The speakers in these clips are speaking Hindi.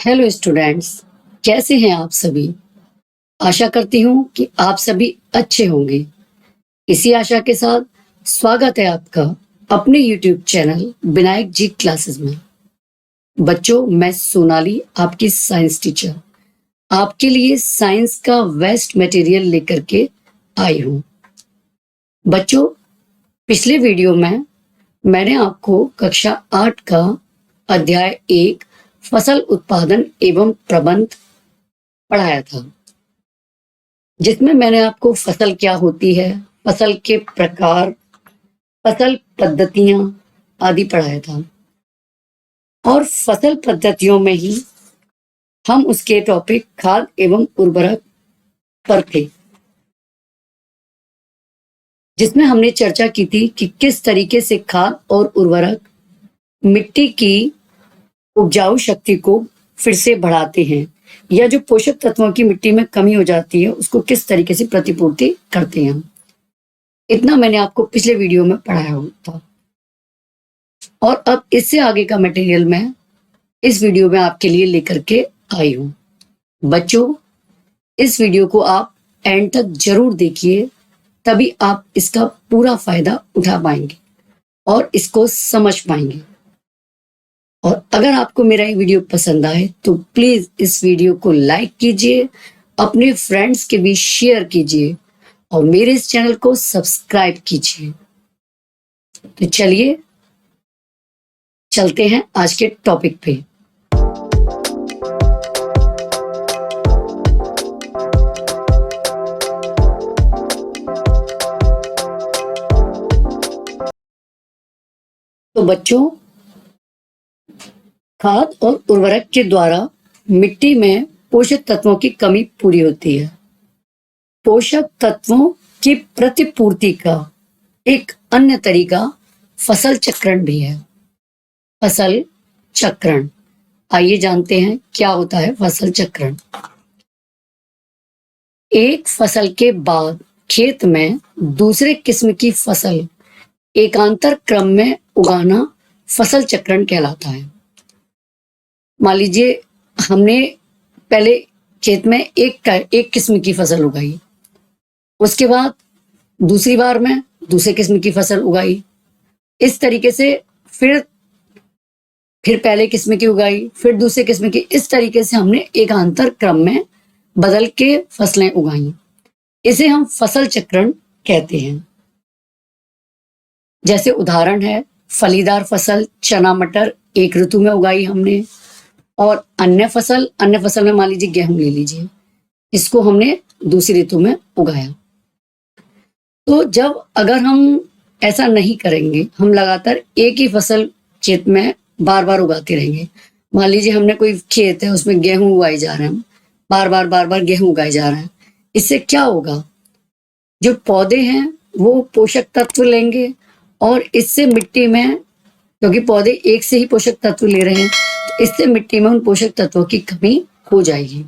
हेलो स्टूडेंट्स, कैसे हैं आप सभी। आशा करती हूँ कि आप सभी अच्छे होंगे। इसी आशा के साथ स्वागत है आपका अपने यूट्यूब चैनल विनायक जी क्लासेस में। बच्चों, मैं सोनाली, आपकी साइंस टीचर, आपके लिए साइंस का वेस्ट मटेरियल लेकर के आई हूँ। बच्चों, पिछले वीडियो में मैंने आपको कक्षा 8 का अध्याय 1 फसल उत्पादन एवं प्रबंध पढ़ाया था, जिसमें मैंने आपको फसल क्या होती है, फसल के प्रकार, फसल पद्धतियां आदि पढ़ाया था। और फसल पद्धतियों में ही हम उसके टॉपिक खाद एवं उर्वरक पर थे, जिसमें हमने चर्चा की थी कि किस तरीके से खाद और उर्वरक मिट्टी की उपजाऊ शक्ति को फिर से बढ़ाते हैं, या जो पोषक तत्वों की मिट्टी में कमी हो जाती है उसको किस तरीके से प्रतिपूर्ति करते हैं। इतना मैंने आपको पिछले वीडियो में पढ़ाया था। और अब इससे आगे का मटेरियल मैं इस वीडियो में आपके लिए लेकर के आई हूं। बच्चों, इस वीडियो को आप एंड तक जरूर देखिए, तभी आप इसका पूरा फायदा उठा पाएंगे और इसको समझ पाएंगे। और अगर आपको मेरा ये वीडियो पसंद आए तो प्लीज इस वीडियो को लाइक कीजिए, अपने फ्रेंड्स के बीच शेयर कीजिए और मेरे इस चैनल को सब्सक्राइब कीजिए। तो चलिए चलते हैं आज के टॉपिक पे। तो बच्चों, खाद और उर्वरक के द्वारा मिट्टी में पोषक तत्वों की कमी पूरी होती है। पोषक तत्वों की प्रतिपूर्ति का एक अन्य तरीका फसल चक्रण भी है। फसल चक्रण, आइए जानते हैं क्या होता है फसल चक्रण। एक फसल के बाद खेत में दूसरे किस्म की फसल एकांतर क्रम में उगाना फसल चक्रण कहलाता है। मान लीजिए हमने पहले खेत में एक किस्म की फसल उगाई, उसके बाद दूसरी बार में दूसरे किस्म की फसल उगाई, इस तरीके से फिर पहले किस्म की उगाई, फिर दूसरे किस्म की, इस तरीके से हमने एकांतर क्रम में बदल के फसलें उगाई। इसे हम फसल चक्रण कहते हैं। जैसे उदाहरण है फलीदार फसल चना मटर एक ऋतु में उगाई हमने, और अन्य फसल में मान लीजिए गेहूं ले लीजिए, इसको हमने दूसरी ऋतु में उगाया। तो जब अगर हम ऐसा नहीं करेंगे, हम लगातार एक ही फसल खेत में बार बार उगाते रहेंगे, मान लीजिए हमने कोई खेत है उसमें गेहूं उगाए जा रहे हैं, बार बार गेहूं उगाए जा रहे हैं, इससे क्या होगा, जो पौधे हैं वो पोषक तत्व लेंगे और इससे मिट्टी में, क्योंकि पौधे एक से ही पोषक तत्व ले रहे हैं, तो इससे मिट्टी में उन पोषक तत्वों की कमी हो जाएगी।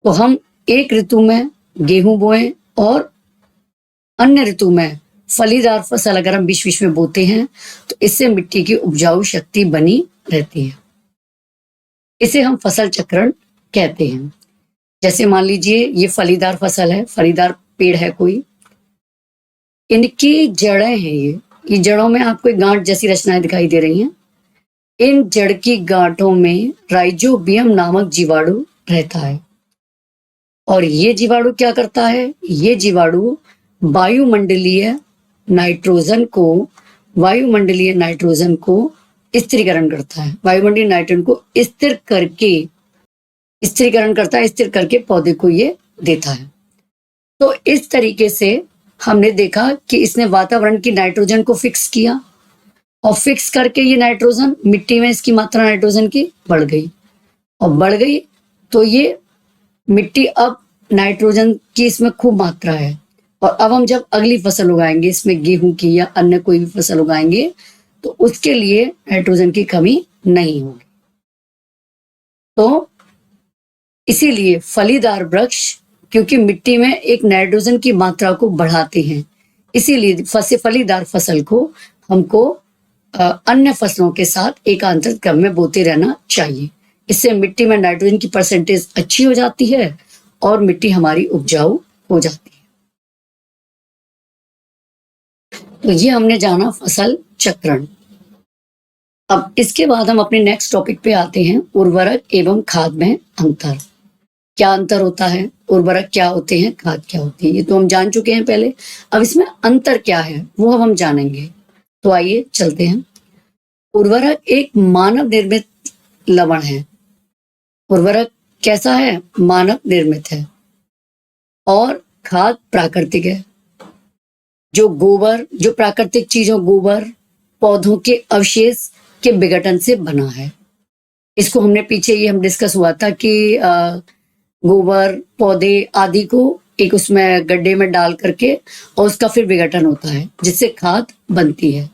तो हम एक ऋतु में गेहूं बोएं और अन्य ऋतु में फलीदार फसल अगर हम बीच बीच में बोते हैं तो इससे मिट्टी की उपजाऊ शक्ति बनी रहती है। इसे हम फसल चक्रण कहते हैं। जैसे मान लीजिए ये फलीदार फसल है, फलीदार पेड़ है कोई, इनकी जड़ें हैं, ये जड़ों में आपको एक गांठ जैसी रचनाएं दिखाई दे रही हैं। इन जड़ की गांठों में राइजोबियम नामक जीवाणु रहता है, और ये जीवाणु क्या करता है, ये जीवाणु वायुमंडलीय नाइट्रोजन को स्थिरीकरण करता है, वायुमंडलीय नाइट्रोजन को स्थिर करके पौधे को ये देता है। तो इस तरीके से हमने देखा कि इसने वातावरण की नाइट्रोजन को फिक्स किया, और फिक्स करके ये नाइट्रोजन मिट्टी में, इसकी मात्रा नाइट्रोजन की बढ़ गई, तो ये मिट्टी अब नाइट्रोजन की इसमें खूब मात्रा है। और अब हम जब अगली फसल उगाएंगे, इसमें गेहूं की या अन्य कोई भी फसल उगाएंगे, तो उसके लिए नाइट्रोजन की कमी नहीं होगी। तो इसीलिए फलीदार वृक्ष, क्योंकि मिट्टी में एक नाइट्रोजन की मात्रा को बढ़ाते हैं, इसीलिए फलीदार फसल को हमको अन्य फसलों के साथ एकांतर क्रम में बोते रहना चाहिए। इससे मिट्टी में नाइट्रोजन की परसेंटेज अच्छी हो जाती है और मिट्टी हमारी उपजाऊ हो जाती है। तो ये हमने जाना फसल चक्रण। अब इसके बाद हम अपने नेक्स्ट टॉपिक पे आते हैं, उर्वरक एवं खाद में अंतर। क्या अंतर होता है, उर्वरक क्या होते हैं, खाद क्या होती है, ये तो हम जान चुके हैं पहले। अब इसमें अंतर क्या है वो अब हम जानेंगे। तो आइए चलते हैं। उर्वरक एक मानव निर्मित लवण है। उर्वरक कैसा है, मानव निर्मित है। और खाद प्राकृतिक है। जो गोबर, जो प्राकृतिक चीजों, गोबर, पौधों के अवशेष के विघटन से बना है। इसको हमने पीछे ये हम डिस्कस हुआ था कि गोबर, पौधे आदि को एक उसमें गड्ढे में डाल करके और उसका फिर विघटन होता है जिससे खाद बनती है।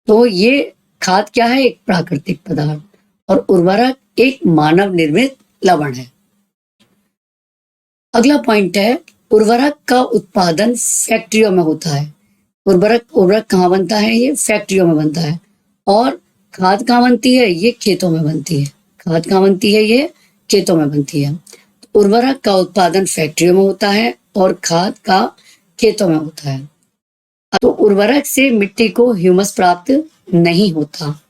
तो ये खाद क्या है, एक प्राकृतिक पदार्थ, और उर्वरक एक मानव निर्मित लवण है। अगला पॉइंट है, उर्वरक का उत्पादन फैक्ट्रियों में होता है। उर्वरक कहाँ बनता है, ये फैक्ट्रियों में बनता है। और खाद कहाँ बनती है, ये खेतों में बनती है। खाद कहाँ बनती है, ये खेतों में बनती है। उर्वरक का उत्पादन फैक्ट्रियों में होता है और खाद का खेतों में होता है। तो उर्वरक से मिट्टी को ह्यूमस प्राप्त नहीं होता,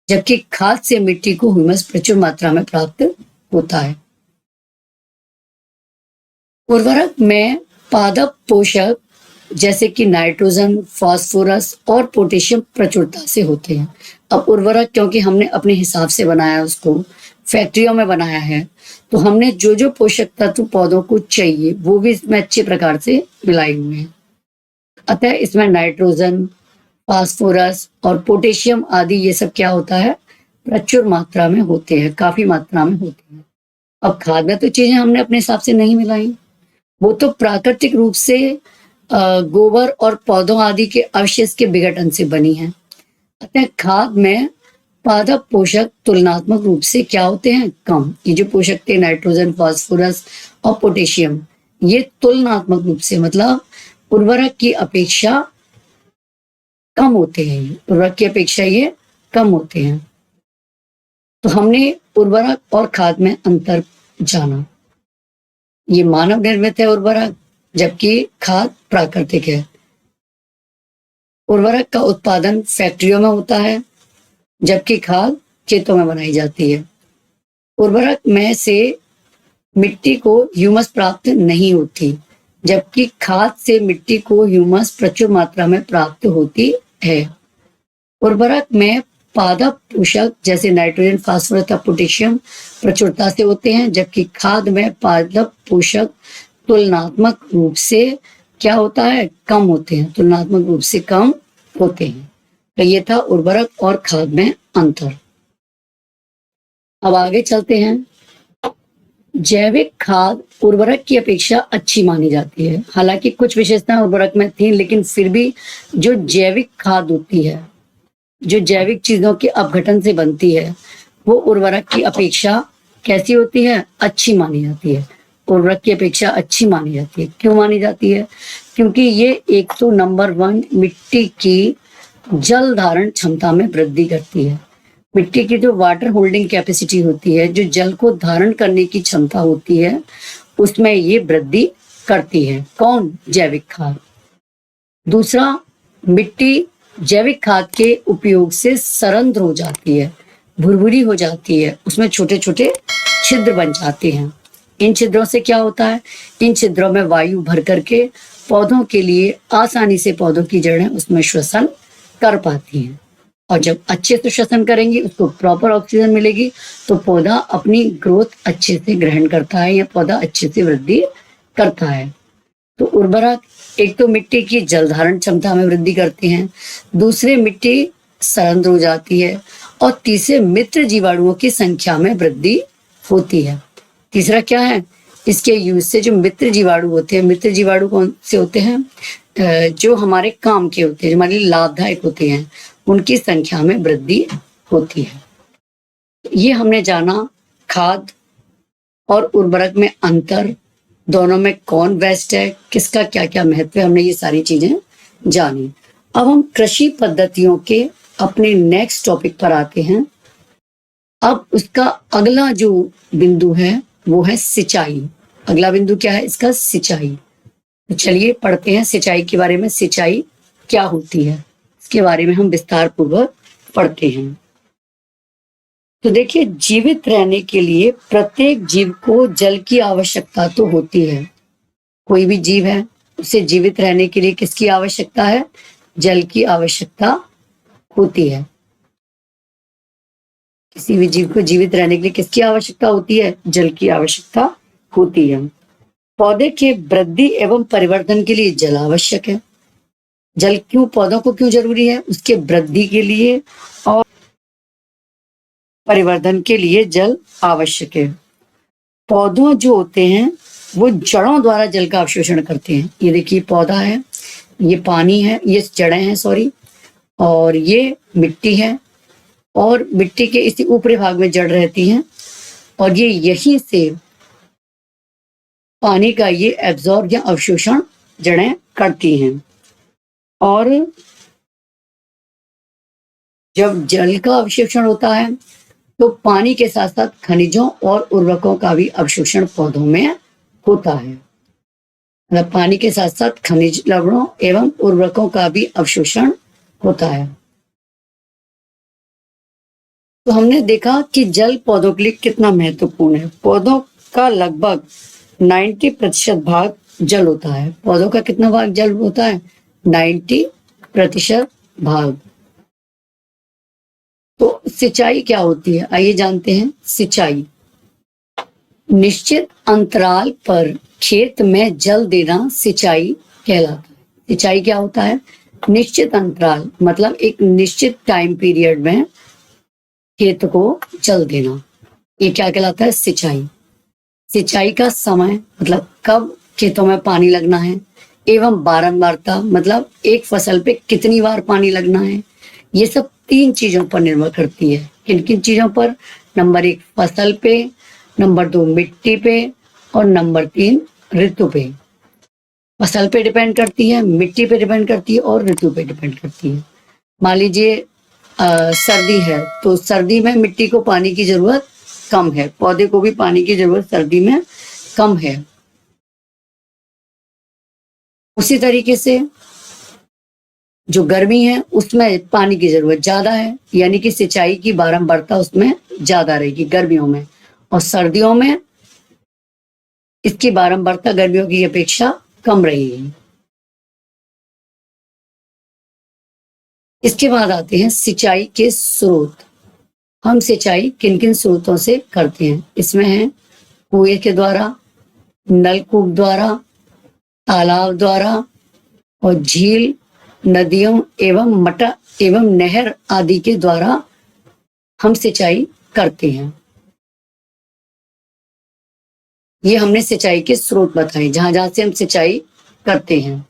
जबकि खाद से मिट्टी को ह्यूमस प्रचुर मात्रा में प्राप्त होता है। उर्वरक में पादप पोषक जैसे कि नाइट्रोजन, फास्फोरस और पोटेशियम प्रचुरता से होते हैं। अब उर्वरक क्योंकि हमने अपने हिसाब से बनाया, उसको फैक्ट्रियों में बनाया है, तो हमने जो जो पोषक तत्व पौधों को चाहिए वो भी इसमें अच्छे प्रकार से मिलाए हुए हैं। अतः इसमें नाइट्रोजन, फास्फोरस और पोटेशियम आदि ये सब क्या होता है, प्रचुर मात्रा में होते हैं, काफी मात्रा में होते हैं। अब खाद में तो चीजें हमने अपने हिसाब से नहीं मिलाई, वो तो प्राकृतिक रूप से गोबर और पौधों आदि के अवशेष के विघटन से बनी है। अतः खाद में पादप पोषक तुलनात्मक रूप से क्या होते हैं, कम। ये जो पोषक थे नाइट्रोजन, फास्फोरस और पोटेशियम, ये तुलनात्मक रूप से मतलब उर्वरक की अपेक्षा कम होते हैं। उर्वरक की अपेक्षा ये कम होते हैं। तो हमने उर्वरक और खाद में अंतर जाना। ये मानव निर्मित है उर्वरक, जबकि खाद प्राकृतिक है। उर्वरक का उत्पादन फैक्ट्रियों में होता है, जबकि खाद खेतों में बनाई जाती है। उर्वरक में से मिट्टी को ह्यूमस प्राप्त नहीं होती, जबकि खाद से मिट्टी को ह्यूमस प्रचुर मात्रा में प्राप्त होती है। उर्वरक में पादप पोषक जैसे नाइट्रोजन, फास्फोरस और पोटेशियम प्रचुरता से होते हैं, जबकि खाद में पादप पोषक तुलनात्मक रूप से क्या होता है, कम होते हैं, तुलनात्मक रूप से कम होते हैं। तो ये था उर्वरक और खाद में अंतर। अब आगे चलते हैं। जैविक खाद उर्वरक की अपेक्षा अच्छी मानी जाती है। हालांकि कुछ विशेषताएं उर्वरक में थी, लेकिन फिर भी जो जैविक खाद होती है, जो जैविक चीजों के अपघटन से बनती है, वो उर्वरक की अपेक्षा कैसी होती है, अच्छी मानी जाती है। उर्वरक की अपेक्षा अच्छी मानी जाती है। क्यों मानी जाती है, क्योंकि ये एक तो नंबर 1 मिट्टी की जल धारण क्षमता में वृद्धि करती है। मिट्टी की जो वाटर होल्डिंग कैपेसिटी होती है, जो जल को धारण करने की क्षमता होती है, उसमें ये वृद्धि करती है। कौन, जैविक खाद। दूसरा, मिट्टी जैविक खाद के उपयोग से सरंध्र हो जाती है, भुरभुरी हो जाती है, उसमें छोटे छोटे छिद्र बन जाते हैं। इन छिद्रों से क्या होता है, इन छिद्रों में वायु भर करके पौधों के लिए आसानी से पौधों की जड़ें उसमें श्वसन कर पाती हैं। और जब अच्छे से श्वसन करेंगी, उसको प्रॉपर ऑक्सीजन मिलेगी, तो पौधा अपनी ग्रोथ अच्छे से ग्रहण करता है या पौधा अच्छे से वृद्धि करता है। तो उर्वरक एक तो मिट्टी की जल धारण क्षमता में वृद्धि करते हैं, दूसरे मिट्टी सरंध्र हो जाती है, और तीसरे मित्र जीवाणुओं की संख्या में वृद्धि होती है। तीसरा क्या है, इसके यूज से जो मित्र जीवाणु होते हैं, मित्र जीवाणु कौन से होते हैं, जो हमारे काम के होते हैं, जो हमारे लिए लाभदायक होते हैं, उनकी संख्या में वृद्धि होती है। ये हमने जाना खाद और उर्वरक में अंतर, दोनों में कौन बेस्ट है, किसका क्या क्या महत्व है, हमने ये सारी चीजें जानी। अब हम कृषि पद्धतियों के अपने नेक्स्ट टॉपिक पर आते हैं, अब उसका अगला जो बिंदु है वो है सिंचाई। अगला बिंदु क्या है इसका? सिंचाई। तो चलिए पढ़ते हैं सिंचाई के बारे में। सिंचाई क्या होती है इसके बारे में हम विस्तार पूर्वक पढ़ते हैं। तो देखिए, जीवित रहने के लिए प्रत्येक जीव को जल की आवश्यकता तो होती है। कोई भी जीव है उसे जीवित रहने के लिए किसकी आवश्यकता है? जल की आवश्यकता होती है। किसी भी जीव को जीवित रहने के लिए किसकी आवश्यकता होती है? जल की आवश्यकता होती है। पौधे के वृद्धि एवं परिवर्धन के लिए जल आवश्यक है। जल क्यों पौधों को क्यों जरूरी है? उसके वृद्धि के लिए और परिवर्धन के लिए जल आवश्यक है। पौधों जो होते हैं वो जड़ों द्वारा जल का अवशोषण करते हैं। ये देखिए पौधा है, ये पानी है, ये जड़ें हैं सॉरी, और ये मिट्टी है, और मिट्टी के इसी ऊपरी भाग में जड़ रहती हैं, और ये यहीं से पानी का ये एब्जॉर्ब या अवशोषण जड़ें करती हैं। और जब जल का अवशोषण होता है तो पानी के साथ साथ खनिजों और उर्वरकों का भी अवशोषण पौधों में होता है। मतलब पानी के साथ साथ खनिज लवणों एवं उर्वरकों का भी अवशोषण होता है। तो हमने देखा कि जल पौधों के लिए कितना महत्वपूर्ण है। पौधों का लगभग 90% भाग जल होता है। पौधों का कितना भाग जल होता है? 90% भाग। तो सिंचाई क्या होती है आइए जानते हैं। सिंचाई निश्चित अंतराल पर खेत में जल देना सिंचाई कहलाता है। सिंचाई क्या होता है? निश्चित अंतराल मतलब एक निश्चित टाइम पीरियड में खेत को जल देना, ये क्या कहलाता है? सिंचाई। सिंचाई का समय मतलब कब खेतों में पानी लगना है, एवं बारंबारता मतलब एक फसल पे कितनी बार पानी लगना है। ये सब 3 चीजों पर निर्भर करती है। किन किन चीजों पर? नंबर 1 फसल पे, नंबर 2 मिट्टी पे, और नंबर 3 ऋतु पे। फसल पे डिपेंड करती है, मिट्टी पे डिपेंड करती है, और ऋतु पे डिपेंड करती है। मान लीजिए सर्दी है तो सर्दी में मिट्टी को पानी की जरूरत कम है, पौधे को भी पानी की जरूरत सर्दी में कम है। उसी तरीके से जो गर्मी है उसमें पानी की जरूरत ज्यादा है, यानी कि सिंचाई की बारंबारता उसमें ज्यादा रहेगी गर्मियों में, और सर्दियों में इसकी बारंबारता गर्मियों की अपेक्षा कम रहेगी। इसके बाद आते हैं सिंचाई के स्रोत। हम सिंचाई किन किन स्रोतों से करते हैं? इसमें है कुएं के द्वारा, नलकूप द्वारा, तालाब द्वारा, और झील, नदियों एवं मटा एवं नहर आदि के द्वारा हम सिंचाई करते हैं। ये हमने सिंचाई के स्रोत बताए जहां जहां से हम सिंचाई करते हैं।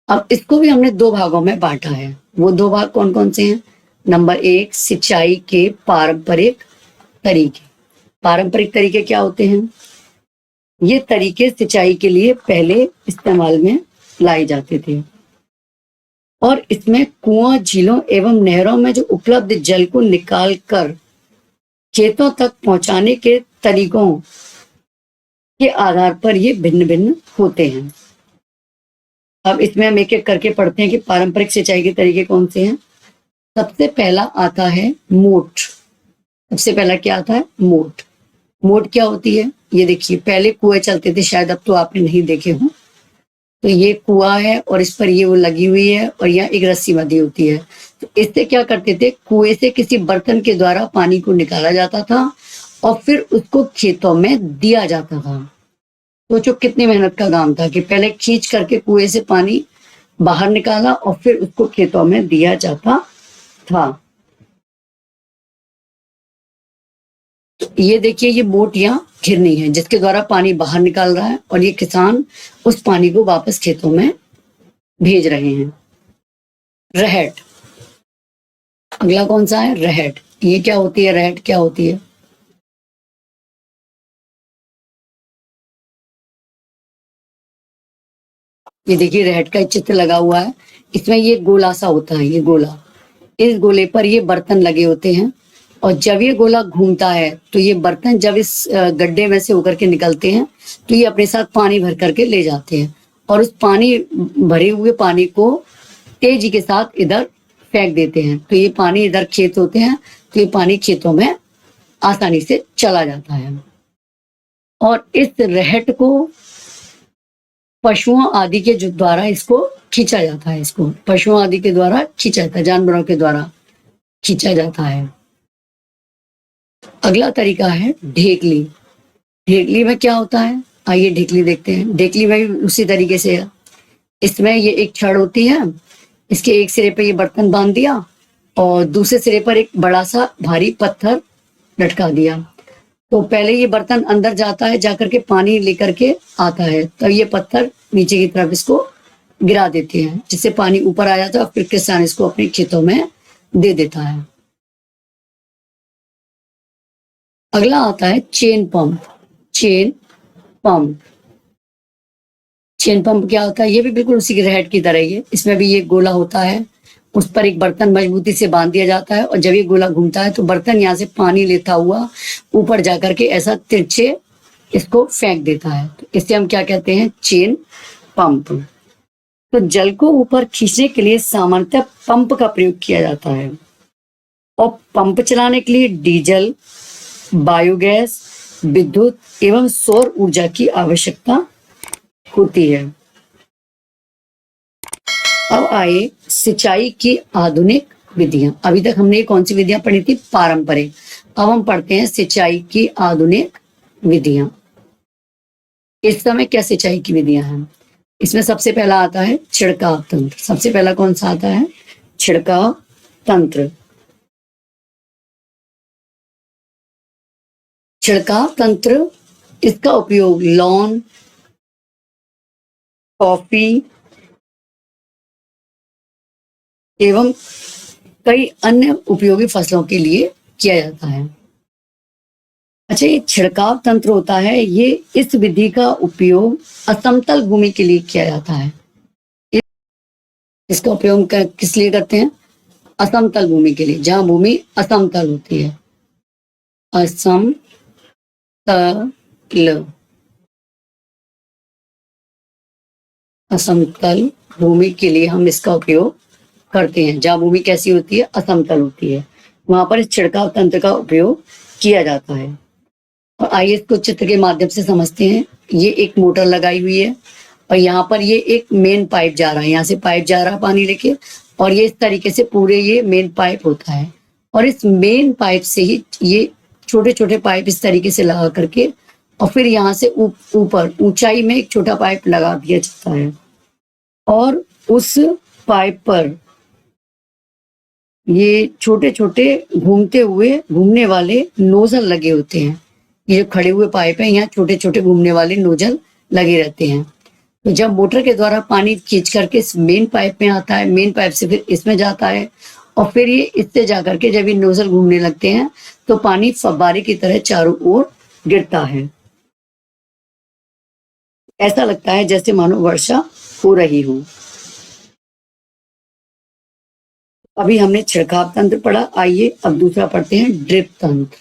अब इसको भी हमने 2 भागों में बांटा है। वो 2 भाग कौन कौन से हैं? नंबर 1 सिंचाई के पारंपरिक तरीके। पारंपरिक तरीके क्या होते हैं? ये तरीके सिंचाई के लिए पहले इस्तेमाल में लाए जाते थे, और इसमें कुआं, झीलों एवं नहरों में जो उपलब्ध जल को निकाल कर खेतों तक पहुंचाने के तरीकों के आधार पर ये भिन्न भिन्न होते हैं। अब इसमें हम एक एक करके पढ़ते हैं कि पारंपरिक सिंचाई के तरीके कौन से हैं। सबसे पहला आता है मोट। सबसे पहला क्या आता है? मोट। मोट क्या होती है? ये देखिए, पहले कुएं चलते थे, शायद अब तो आपने नहीं देखे हों। तो ये कुआं है और इस पर ये वो लगी हुई है, और यहाँ एक रस्सी बंधी होती है। तो इससे क्या करते थे? कुएं से किसी बर्तन के द्वारा पानी को निकाला जाता था और फिर उसको खेतों में दिया जाता था। सोचो कितनी मेहनत का काम था कि पहले खींच करके कुएं से पानी बाहर निकाला और फिर उसको खेतों में दिया जाता था। तो ये देखिए, ये बोट यहाँ घिरनी है जिसके द्वारा पानी बाहर निकाल रहा है, और ये किसान उस पानी को वापस खेतों में भेज रहे हैं। रहट। अगला कौन सा है? रहट। ये क्या होती है? रहट क्या होती है? ये देखिए, रहट का चित्र लगा हुआ है। इसमें ये गोला सा होता है, ये गोला, इस गोले पर ये बर्तन लगे होते हैं, और जब ये गोला घूमता है तो ये बर्तन जब इस गड्ढे में से होकर के निकलते हैं तो ये अपने साथ पानी भर करके ले जाते हैं और उस पानी भरे हुए पानी को तेजी के साथ इधर फेंक देते हैं। तो ये पानी इधर खेत होते हैं तो ये पानी खेतों में आसानी से चला जाता है। और इस रहट को पशुओं आदि के जो द्वारा इसको खींचा जाता है, इसको पशुओं आदि के द्वारा खींचा जाता है, जानवरों के द्वारा खींचा जाता है। अगला तरीका है ढेकली। ढेकली में क्या होता है, आइए ढेकली देखते हैं। ढेकली में भी उसी तरीके से है। इसमें ये एक छड़ होती है, इसके एक सिरे पे ये बर्तन बांध दिया और दूसरे सिरे पर एक बड़ा सा भारी पत्थर लटका दिया। तो पहले ये बर्तन अंदर जाता है, जाकर के पानी लेकर के आता है, तो ये पत्थर नीचे की तरफ इसको गिरा देते हैं जिससे पानी ऊपर आ जाता है और फिर किसान इसको अपने खेतों में दे देता है। अगला आता है chain pump. Chain pump, chain pump क्या होता है, ये भी बिल्कुल उसी की रहट की तरह ही है। इसमें भी ये गोला होता है, उस पर एक बर्तन मजबूती से बांध दिया जाता है और जब ये गोला घूमता है तो बर्तन यहाँ से पानी लेता हुआ ऊपर जाकर के ऐसा तिरछे इसको फेंक देता है। तो इससे हम क्या कहते हैं, चेन पंप। तो जल को ऊपर खींचने के लिए सामान्यतः पंप का प्रयोग किया जाता है और पंप चलाने के लिए डीजल, बायोगैस, विद्युत एवं सौर ऊर्जा की आवश्यकता होती है। अब आए सिंचाई की आधुनिक विधियां। अभी तक हमने कौन सी विधियां पढ़ी थी, पारंपरिक। अब हम पढ़ते हैं सिंचाई की आधुनिक विधियां। इस समय क्या सिंचाई की विधियां हैं, इसमें सबसे पहला आता है छिड़काव तंत्र। सबसे पहला कौन सा आता है, छिड़काव तंत्र। छिड़काव तंत्र, इसका उपयोग लॉन, कॉफी एवं कई अन्य उपयोगी फसलों के लिए किया जाता है। अच्छा, ये छिड़काव तंत्र होता है, ये इस विधि का उपयोग असमतल भूमि के लिए किया जाता है। इसका उपयोग किस लिए करते हैं, असमतल भूमि के लिए, जहां भूमि असमतल होती है। असमतल, असमतल भूमि के लिए हम इसका उपयोग करते हैं। जहां भूमि कैसी होती है, असमतल होती है, वहां पर इस छिड़काव तंत्र का उपयोग किया जाता है। और आइए इसको चित्र के माध्यम से समझते हैं। ये एक मोटर लगाई हुई है और यहाँ पर ये एक मेन पाइप जा रहा है, यहाँ से पाइप जा रहा है पानी लेके, और ये इस तरीके से पूरे ये मेन पाइप होता है और इस मेन पाइप से ही ये छोटे छोटे पाइप इस तरीके से लगा करके और फिर यहाँ से ऊपर ऊंचाई में एक छोटा पाइप लगा दिया जाता है और उस पाइप पर ये छोटे छोटे घूमने वाले नोजल लगे होते हैं। ये जो खड़े हुए पाइप है, यहाँ छोटे छोटे घूमने वाले नोजल लगे रहते हैं। तो जब मोटर के द्वारा पानी खींच करके इस मेन पाइप में आता है, मेन पाइप से फिर इसमें जाता है और फिर ये इससे जाकर के जब ये नोजल घूमने लगते हैं तो पानी फव्वारे की तरह चारों ओर गिरता है। ऐसा लगता है जैसे मानो वर्षा हो रही हो। अभी हमने छिड़काव तंत्र पढ़ा, आइए अब दूसरा पढ़ते हैं ड्रिप तंत्र।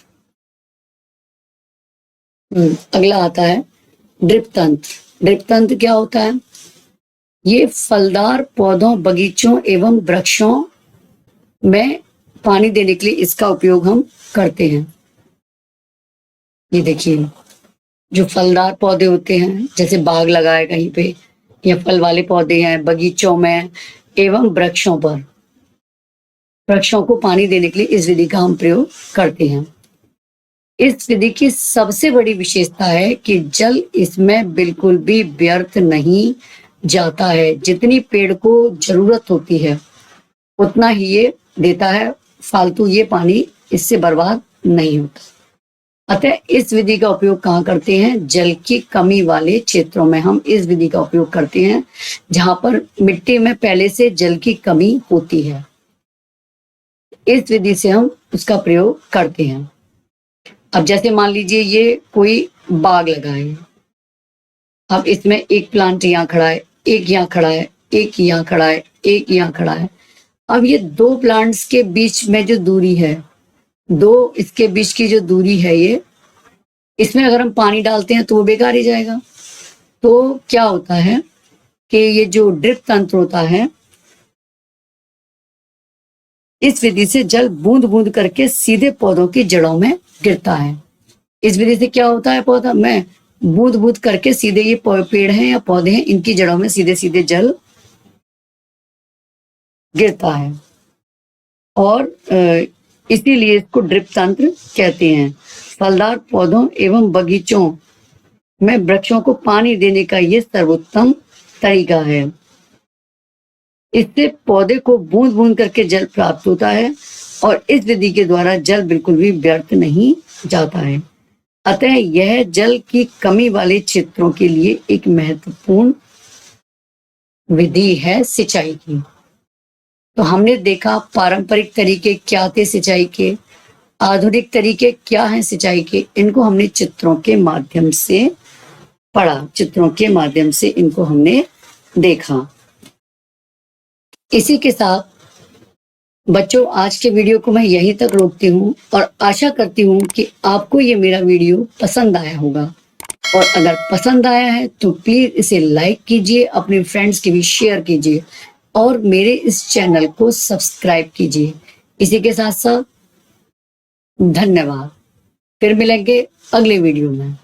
अगला आता है ड्रिप तंत्र। ड्रिप तंत्र क्या होता है, ये फलदार पौधों, बगीचों एवं वृक्षों में पानी देने के लिए इसका उपयोग हम करते हैं। ये देखिए, जो फलदार पौधे होते हैं, जैसे बाग लगाए कहीं पे या फल वाले पौधे हैं बगीचों में एवं वृक्षों पर, वृक्षों को पानी देने के लिए इस विधि का हम प्रयोग करते हैं। इस विधि की सबसे बड़ी विशेषता है कि जल इसमें बिल्कुल भी व्यर्थ नहीं जाता है। जितनी पेड़ को जरूरत होती है उतना ही ये देता है, फालतू ये पानी इससे बर्बाद नहीं होता। अतः इस विधि का उपयोग कहाँ करते हैं, जल की कमी वाले क्षेत्रों में हम इस विधि का उपयोग करते हैं, जहां पर मिट्टी में पहले से जल की कमी होती है। इस विधि से हम उसका प्रयोग करते हैं। अब जैसे मान लीजिए ये कोई बाग लगाए, अब इसमें एक प्लांट यहाँ खड़ा है, एक यहाँ खड़ा है, एक यहाँ खड़ा है, एक यहाँ खड़ा है। अब ये दो प्लांट्स के बीच में जो दूरी है दो इसके बीच की जो दूरी है ये, इसमें अगर हम पानी डालते हैं तो वो बेकार ही जाएगा। तो क्या होता है कि ये जो ड्रिप तंत्र होता है, इस विधि से जल बूंद बूंद करके सीधे पौधों की जड़ों में गिरता है। इस विधि से क्या होता है, पौधा में बूंद बूंद करके सीधे ये पेड़ हैं या पौधे हैं, इनकी जड़ों में सीधे सीधे जल गिरता है। और इसीलिए इसको ड्रिप तंत्र कहते हैं। फलदार पौधों एवं बगीचों में वृक्षों को पानी देने का ये सर्वोत्तम तरीका है। इससे पौधे को बूंद बूंद करके जल प्राप्त होता है और इस विधि के द्वारा जल बिल्कुल भी व्यर्थ नहीं जाता है। अतः यह जल की कमी वाले क्षेत्रों के लिए एक महत्वपूर्ण विधि है सिंचाई की। तो हमने देखा पारंपरिक तरीके क्या थे सिंचाई के, आधुनिक तरीके क्या हैं सिंचाई के, इनको हमने चित्रों के माध्यम से पढ़ा, चित्रों के माध्यम से इनको हमने देखा। इसी के साथ बच्चों आज के वीडियो को मैं यहीं तक रोकती हूँ और आशा करती हूँ कि आपको ये मेरा वीडियो पसंद आया होगा। और अगर पसंद आया है तो प्लीज इसे लाइक कीजिए, अपने फ्रेंड्स के भी शेयर कीजिए और मेरे इस चैनल को सब्सक्राइब कीजिए। इसी के साथ साथ धन्यवाद। फिर मिलेंगे अगले वीडियो में।